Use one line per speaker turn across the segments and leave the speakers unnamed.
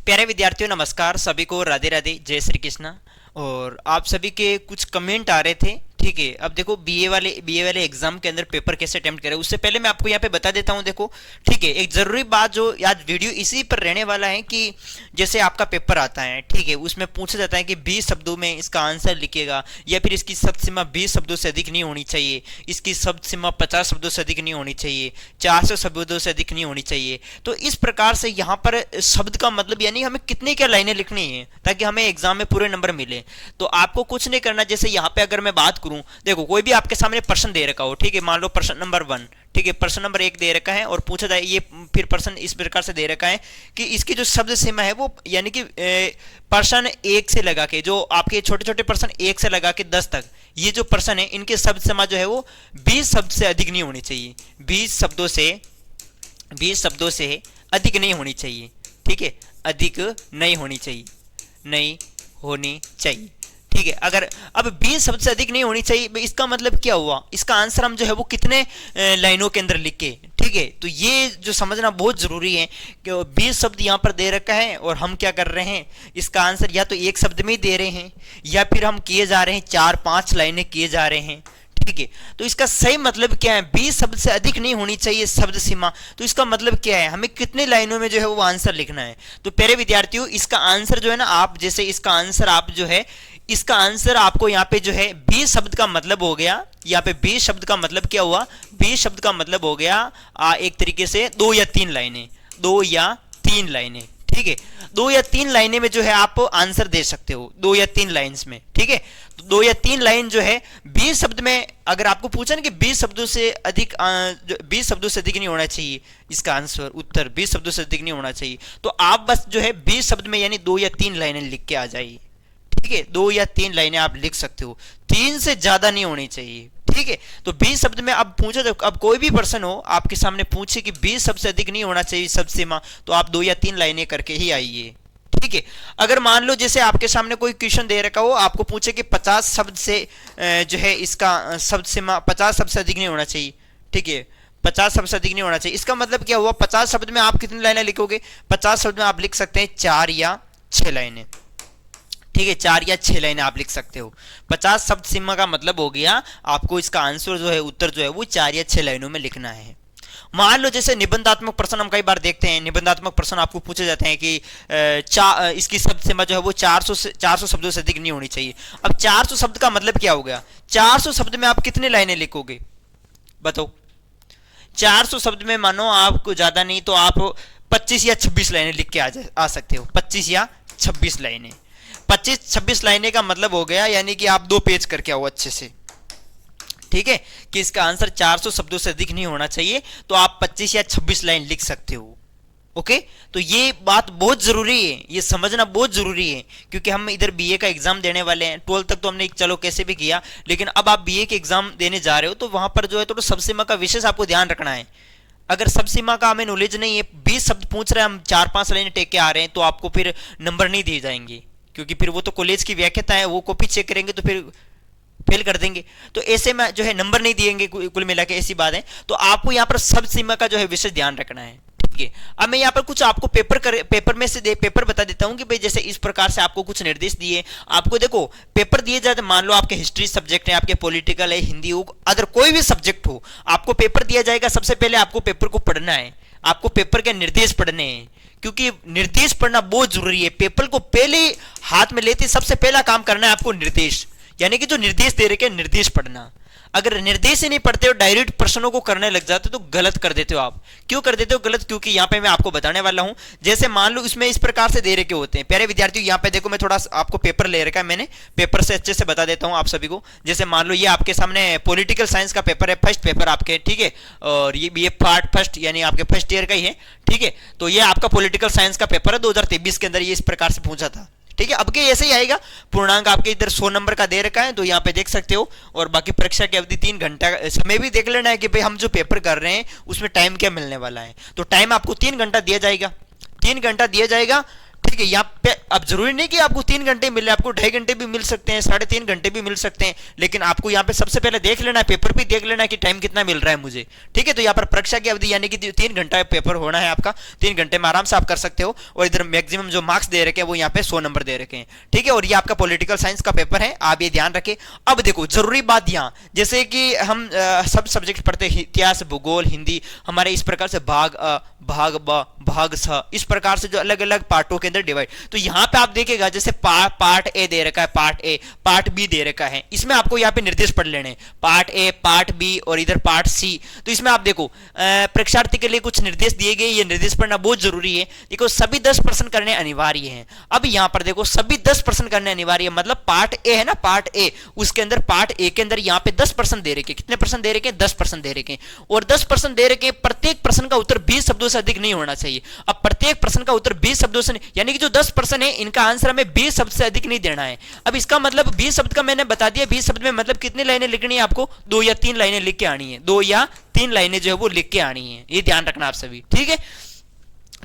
प्यारे विद्यार्थियों नमस्कार, सभी को राधे राधे, जय श्री कृष्णा। और आप सभी के कुछ कमेंट आ रहे थे, ठीक है। अब देखो बीए वाले एग्जाम के अंदर पेपर कैसे अटेम्प्ट करें, उससे पहले मैं आपको यहाँ पे बता देता हूँ। देखो ठीक है, एक जरूरी बात जो आज वीडियो इसी पर रहने वाला है कि जैसे आपका पेपर आता है, ठीक है, उसमें पूछा जाता है कि 20 शब्दों में इसका आंसर लिखिएगा, या फिर इसकी शब्द सीमा 20 शब्दों से अधिक नहीं होनी चाहिए, इसकी शब्द सीमा 50 शब्दों से अधिक नहीं होनी चाहिए, 400 शब्दों से अधिक नहीं होनी चाहिए। तो इस प्रकार से यहाँ पर शब्द का मतलब यानी हमें कितनी क्या लाइनें लिखनी है ताकि हमें एग्जाम में पूरे नंबर मिले। तो आपको कुछ नहीं करना। जैसे यहाँ पे अगर मैं बात करूं, देखो कोई भी आपके सामने प्रश्न दे रखा हो, ठीक है, मान लो प्रश्न नंबर 1, ठीक है, प्रश्न नंबर 1 दे रखा है और पूछा जाए ये, फिर प्रश्न इस प्रकार से दे रखा है कि इसकी जो शब्द सीमा है वो यानी कि प्रश्न 1 से लगा के जो आपके छोटे छोटे प्रश्न 1 से लगा के 10 तक ये जो प्रश्न है इनके शब्द सीमा जो है वो 20 शब्द से अधिक नहीं होनी चाहिए, 20 शब्दों से अधिक नहीं होनी चाहिए, ठीक है, अधिक नहीं होनी चाहिए, नहीं होनी चाहिए, ठीक है। अगर अब 20 शब्द से अधिक नहीं होनी चाहिए, इसका मतलब क्या हुआ, इसका आंसर हम जो है वो कितने लाइनों के अंदर लिख के, ठीक है। तो ये जो समझना बहुत जरूरी है कि 20 शब्द यहाँ पर दे रखा है और हम क्या कर रहे हैं, इसका आंसर या तो एक शब्द में ही दे रहे हैं या फिर हम किए जा रहे हैं 4-5 लाइनें किए जा रहे हैं, ठीक है। तो इसका सही मतलब क्या है, 20 शब्द से अधिक नहीं होनी चाहिए शब्द सीमा। तो इसका मतलब क्या है, हमें कितने लाइनों में जो है वो आंसर लिखना है। तो प्यारे विद्यार्थियों, इसका आंसर जो है ना, आप जैसे इसका आंसर आप जो है, इसका आंसर आपको यहाँ पे जो है 20 शब्द का मतलब हो गया, यहाँ पे 20 शब्द का मतलब क्या हुआ, 20 शब्द का मतलब हो गया एक तरीके से 2 या 3 लाइनें, 2 या 3 लाइनें, ठीक है। 2 या 3 लाइनें में जो है आप आंसर दे सकते हो, 2 या 3 लाइन्स में, ठीक है। तो 2 या 3 लाइन जो है 20 शब्द में, अगर आपको पूछा ना कि 20 शब्दों से अधिक 20 शब्दों से अधिक नहीं होना चाहिए, इसका आंसर उत्तर 20 शब्दों से अधिक नहीं होना चाहिए, तो आप बस जो है 20 शब्द में यानी 2 या 3 लाइनें लिख के आ जाइए, ठीक है। 2 या 3 लाइनें आप लिख सकते हो, 3 से ज्यादा नहीं होनी चाहिए, ठीक है। तो 20 शब्द में अब पूछा, अब कोई भी पर्सन हो आपके सामने पूछे कि 20 शब्द से अधिक नहीं होना चाहिए शब्द सीमा, तो आप 2 या 3 लाइनें करके ही आइए, ठीक है। अगर मान लो जैसे आपके सामने कोई क्वेश्चन दे रखा हो, आपको पूछे कि 50 शब्द से जो है इसका शब्द सीमा 50 शब्द से अधिक नहीं होना चाहिए, ठीक है, 50 शब्द से अधिक नहीं होना चाहिए। इसका मतलब क्या हुआ, 50 शब्द में आप कितनी लाइनें लिखोगे, 50 शब्द में आप लिख सकते हैं 4 या 6 लाइनें, ठीक है, 4 या 6 लाइनें आप लिख सकते हो। 50 शब्द सीमा का मतलब हो गया आपको इसका आंसर जो है, उत्तर जो है वो 4 या 6 लाइनों में लिखना है। मान लो जैसे निबंधात्मक प्रश्न हम कई बार देखते हैं, निबंधात्मक प्रश्न आपको पूछे जाते हैं कि इसकी शब्द सीमा जो है वो 400 शब्दों से अधिक नहीं होनी चाहिए। अब 400 शब्द का मतलब क्या हो गया, 400 शब्द में आप कितने लाइनें लिखोगे बताओ। 400 शब्द में मानो आपको ज्यादा नहीं तो आप 25 या 26 लाइनें लिख के आ सकते हो, 25 या 26 लाइनें। 25-26 लाइनें का मतलब हो गया यानी कि आप 2 पेज करके आओ अच्छे से, ठीक है, कि इसका आंसर 400 शब्दों से अधिक नहीं होना चाहिए, तो आप 25 या 26 लाइन लिख सकते हो, ओके। तो ये बात बहुत जरूरी है, ये समझना बहुत जरूरी है, क्योंकि हम इधर बीए का एग्जाम देने वाले हैं। 12 तक तो हमने चलो कैसे भी किया, लेकिन अब आप बीए के एग्जाम देने जा रहे हो तो वहां पर जो है तो शब्द सीमा का विशेष आपको ध्यान रखना है। अगर शब्द सीमा का हमें नॉलेज नहीं है, 20 शब्द पूछ रहे हैं, हम 4-5 लाइनें टेक के आ रहे हैं, तो आपको फिर नंबर नहीं दिए जाएंगे, क्योंकि फिर वो तो कॉलेज की व्याख्याता है, वो कॉपी चेक करेंगे तो फिर फेल कर देंगे। तो ऐसे में जो है नंबर नहीं दिएंगे, कुल मिला के ऐसी बात है। तो आपको यहाँ पर शब्द सीमा का जो है विशेष ध्यान रखना है, ठीक है। अब मैं यहाँ पर कुछ आपको पेपर में से पेपर बता देता हूँ कि भाई जैसे इस प्रकार से आपको कुछ निर्देश दिए, आपको देखो पेपर दिए जाते, मान लो आपके हिस्ट्री सब्जेक्ट है, आपके पॉलिटिकल है, हिंदी हो, अदर कोई भी सब्जेक्ट हो, आपको पेपर दिया जाएगा। सबसे पहले आपको पेपर को पढ़ना है, आपको पेपर के निर्देश पढ़ने हैं, क्योंकि निर्देश पढ़ना बहुत जरूरी है। पेपर को पहले हाथ में लेते सबसे पहला काम करना है आपको निर्देश, यानी कि जो निर्देश दे रखे निर्देश पढ़ना। अगर निर्देश ही नहीं पढ़ते हो, डायरेक्ट प्रश्नों को करने लग जाते हो तो गलत कर देते हो आप। क्यों कर देते हो गलत, क्योंकि यहाँ पे मैं आपको बताने वाला हूं। जैसे मान लो इसमें इस प्रकार से दे रखे होते हैं, प्यारे विद्यार्थियों यहाँ पे देखो, मैं थोड़ा आपको पेपर ले रखा है मैंने, पेपर से अच्छे से बता देता हूँ आप सभी को। जैसे मान लो ये आपके सामने पॉलिटिकल साइंस का पेपर है, फर्स्ट पेपर आपके, ठीक है, और ये पार्ट फर्स्ट यानी आपके फर्स्ट ईयर का ही है, ठीक है। तो ये आपका पॉलिटिकल साइंस का पेपर है, 2023 के अंदर ये इस प्रकार से पूछा था, ठीक है। अब के ऐसे ही आएगा, पूर्णांक आपके इधर 100 नंबर का दे रखा है, तो यहाँ पे देख सकते हो। और बाकी परीक्षा की अवधि 3 घंटा समय भी देख लेना है कि भाई हम जो पेपर कर रहे हैं उसमें टाइम क्या मिलने वाला है। तो टाइम आपको 3 घंटा दिया जाएगा, 3 घंटा दिया जाएगा, ठीक ठीक है। यहाँ पे अब जरूरी नहीं कि आपको 3 घंटे मिले, आपको 2.5 घंटे भी मिल सकते हैं, 3.5 घंटे भी मिल सकते हैं, लेकिन आपको यहाँ पे सबसे पहले देख लेना है, पेपर भी देख लेना है कि टाइम कितना मिल रहा है मुझे, ठीक है। तो यहाँ पर परीक्षा की अवधि यानी कि 3 घंटा पेपर होना है आपका, 3 घंटे में आराम से आप कर सकते हो। और इधर मैक्सिमम जो मार्क्स दे रखे हैं वो यहाँ पे 100 नंबर दे रखे हैं, ठीक है। और ये आपका पॉलिटिकल साइंस का पेपर है, आप ये ध्यान रखें। अब देखो जरूरी बात यहाँ, जैसे कि हम सब सब्जेक्ट पढ़ते हैं, इतिहास, भूगोल, हिंदी, हमारे इस प्रकार से भाग अ, भाग ब, भाग स, इस प्रकार से जो अलग अलग पार्टों के अंदर डिवाइड। तो यहाँ पे आप देखेगा जैसे पार्ट ए दे रखा है, पार्ट ए, पार्ट बी दे रखा है, इसमें आपको यहाँ पे निर्देश पढ़ लेने हैं, पार्ट ए, पार्ट बी और इधर पार्ट सी। तो इसमें आप देखो परीक्षार्थी के लिए कुछ निर्देश दिए गए, ये निर्देश पढ़ना बहुत जरूरी है। देखो सभी 10% करने अनिवार्य है। अब यहाँ पर देखो सभी 10% करने अनिवार्य है, मतलब पार्ट ए है ना, पार्ट ए, उसके अंदर पार्ट ए के अंदर यहाँ पे 10% दे रखे, कितने परसेंट दे रखे? 10% दे रखे। और 10% दे रखे, प्रत्येक प्रश्न का उत्तर 20 शब्दों से अधिक नहीं होना चाहिए। अब प्रत्येक प्रश्न का उत्तर 20 शब्दों से, यानी कि जो 10% है इनका आंसर हमें 20 शब्द से अधिक नहीं देना है। अब इसका मतलब 20 शब्द का मैंने बता दिया, 20 शब्द में मतलब कितनी लाइनें लिखनी है आपको? 2 या 3 लाइनें लिख के आनी है, 2 या 3 लाइनें जो है वो लिख के आनी है, ये ध्यान रखना आप सभी, ठीक है।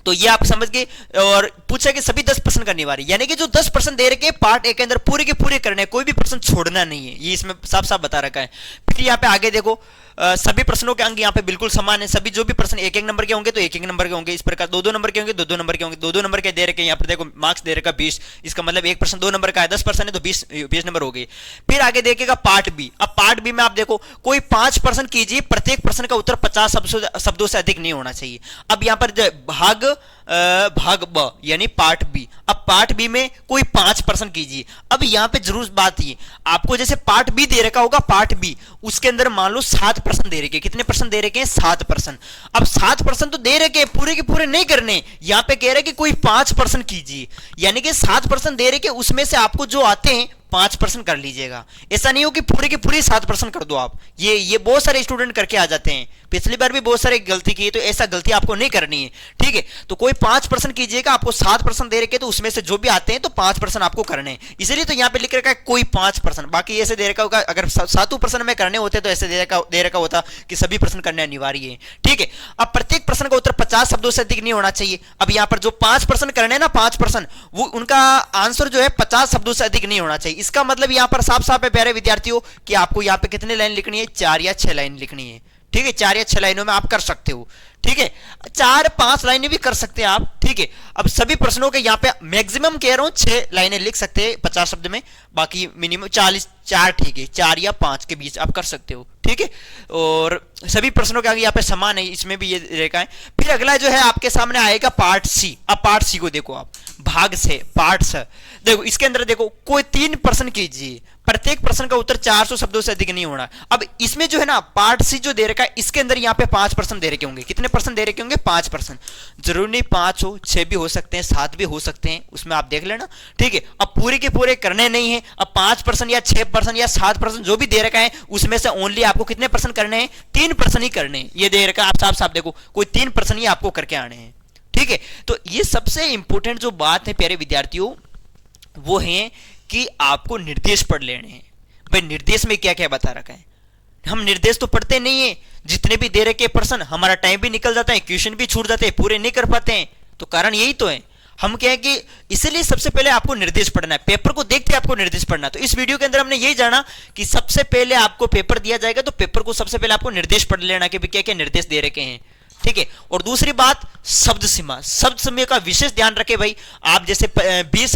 तो ये आप समझ गए। और पूछा कि सभी 10% का अनिवार्य, यानी कि जो 10% दे रखे पार्ट ए के अंदर पूरे के पूरे करने, कोई भी प्रश्न छोड़ना नहीं है, ये इसमें साफ साफ बता रखा है। फिर यहाँ पे आगे देखो सभी प्रश्नों के अंक यहाँ पे बिल्कुल समान है, सभी जो भी प्रश्न 1-1 नंबर के होंगे तो 1-1 नंबर के होंगे, इस प्रकार 2-2 नंबर के होंगे 2-2 नंबर के होंगे, 2-2 नंबर के दे रखे। यहाँ पर देखो मार्क्स दे रखा 20, इसका मतलब एक प्रश्न 2 नंबर का है, 10% है तो 20 नंबर हो गए। फिर आगे देखेगा पार्ट बी। अब पार्ट बी में आप देखो कोई 5% कीजिए, प्रत्येक प्रश्न का उत्तर 50 शब्दों से अधिक नहीं होना चाहिए। अब यहाँ पर भाग ब यानी पार्ट बी, अब पार्ट बी में कोई 5% कीजिए। अब यहाँ पे जरूर बात ये, आपको जैसे पार्ट बी दे रखा होगा, पार्ट बी उसके अंदर मान लो 7% दे रखे, कितने परसेंट दे रखे हैं? 7%। अब 7% तो दे रखे, पूरे के पूरे नहीं करने, यहाँ पे कह रहे कि कोई 5% कीजिए, यानी कि 7% दे रखे, उसमें से आपको जो आते हैं 5% कर लीजिएगा। ऐसा नहीं हो कि पूरे की पूरी 7% कर दो आप, ये बहुत सारे स्टूडेंट करके आ जाते हैं, पिछली बार भी बहुत सारे गलती की, तो ऐसा गलती आपको नहीं करनी है, ठीक है। तो कोई 5% कीजिएगा, आपको 7% दे रखे तो उसमें से जो भी आते हैं तो 5% आपको करने हैं, इसलिए तो यहाँ पे लिख रखा है कोई 5%, बाकी ऐसे दे रखा होगा अगर 7% में करने होते तो ऐसे दे रखा होता कि सभी प्रश्न करने अनिवार्य है, ठीक है। अब प्रत्येक प्रश्न का उत्तर 50 शब्दों से अधिक नहीं होना चाहिए। अब यहाँ पर जो 5% करने हैं ना, 5% वो उनका आंसर जो है 50 शब्दों से अधिक नहीं होना चाहिए। इसका मतलब यहाँ पर साफ साफ है प्यारे विद्यार्थियों कि आपको यहाँ पे कितने लाइन लिखनी है? 4 या 6 लाइन लिखनी है, ठीक है। 4 या 6 लाइनों में आप कर सकते हो, ठीक है। 4-5 लाइनें भी कर सकते हैं आप, ठीक है। अब सभी प्रश्नों के यहाँ पे मैक्सिमम कह रहा हूं 6 लाइनें लिख सकते हैं 50 शब्द में, बाकी मिनिमम 4, ठीक है, 4 या 5 के बीच आप कर सकते हो, ठीक है। और सभी प्रश्नों के आगे यहाँ पे समान है, इसमें भी ये रेखा है। फिर अगला जो है आपके सामने आएगा पार्ट सी। अब पार्ट सी को देखो आप, भाग से पार्ट स, देखो इसके अंदर देखो कोई 3 प्रश्न कीजिए, प्रत्येक प्रश्न का उत्तर 400 शब्दों से अधिक नहीं होना। अब इसमें जो है ना पार्ट सी जो दे रखा है, इसके अंदर यहाँ पे 5% दे रखे होंगे, कितने परसेंट दे रखे होंगे? 5%। जरूर नहीं 5 हो, 6 भी हो सकते हैं, 7 भी हो सकते हैं, उसमें आप देख लेना, ठीक है। अब पूरे के पूरे करने नहीं है, अब 5% या 6% या 7% जो भी दे रखा है उसमें से ओनली आपको कितने परसेंट करने हैं? 3% ही करने हैं, ये दे रखा है, आप साफ साफ देखो कोई 3% ही आपको करके आने हैं, ठीक है। तो ये सबसे इंपॉर्टेंट जो बात है प्यारे विद्यार्थियों वो है कि आपको निर्देश पढ़ लेने हैं। भाई निर्देश में क्या क्या बता रखा है, हम निर्देश तो पढ़ते नहीं है, जितने भी दे रखे प्रश्न हमारा टाइम भी निकल जाता है, क्वेश्चन भी छूट जाते हैं, पूरे नहीं कर पाते हैं, तो कारण यही तो है। हम क्या है कि इसलिए सबसे पहले आपको निर्देश पढ़ना है, पेपर को देखते आपको निर्देश पढ़ना है। तो इस वीडियो के अंदर हमने यही जाना कि सबसे पहले आपको पेपर दिया जाएगा तो पेपर को सबसे पहले आपको निर्देश पढ़ लेना कि क्या क्या निर्देश दे रखे हैं, ठीक है। और दूसरी बात शब्द सीमा, शब्द सीमा का विशेष ध्यान रखें भाई। आप जैसे 20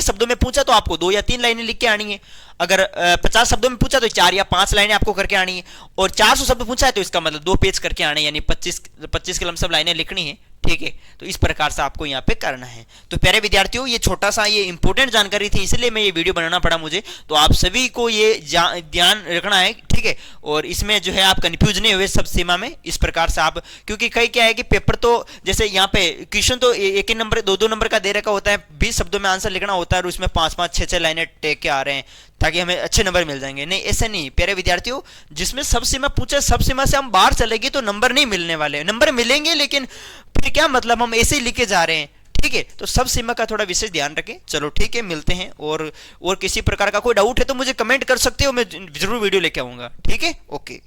शब्दों में पूछा तो आपको 2 या 3 लाइनें लिख के आनी है, अगर 50 शब्दों में पूछा तो 4 या 5 लाइनें आपको करके आनी है, और 400 शब्द पूछा है तो इसका मतलब 2 पेज करके आने, यानी 25 की लमसम लाइनें लिखनी है, ठीक है। तो इस प्रकार से आपको यहाँ पे करना है। तो प्यारे विद्यार्थियों ये छोटा सा ये इंपॉर्टेंट जानकारी थी, इसलिए मैं ये वीडियो बनाना पड़ा मुझे, तो आप सभी को ये ध्यान रखना है, ठीक है। और इसमें जो है आप कंफ्यूज नहीं हुए सब सीमा में, इस प्रकार से आप, क्योंकि कई क्या है कि पेपर तो जैसे यहाँ पे क्वेश्चन तो 1 नंबर 2-2 नंबर का दे रखा होता है, 20 शब्दों में आंसर लिखना होता है और उसमें 5-5 6-6 लाइनें टेक के आ रहे हैं ताकि हमें अच्छे नंबर मिल जाएंगे। नहीं ऐसे नहीं प्यारे विद्यार्थियों, जिसमें सब सीमा पूछे सब सीमा से हम बाहर चलेंगे तो नंबर नहीं मिलने वाले, नंबर मिलेंगे लेकिन फिर क्या मतलब हम ऐसे ही लिखे जा रहे हैं, ठीक है। तो सब सीमा का थोड़ा विशेष ध्यान रखें। चलो ठीक है, मिलते हैं। और किसी प्रकार का कोई डाउट है तो मुझे कमेंट कर सकते हो, मैं जरूर वीडियो लेके आऊंगा, ठीक है। ओके।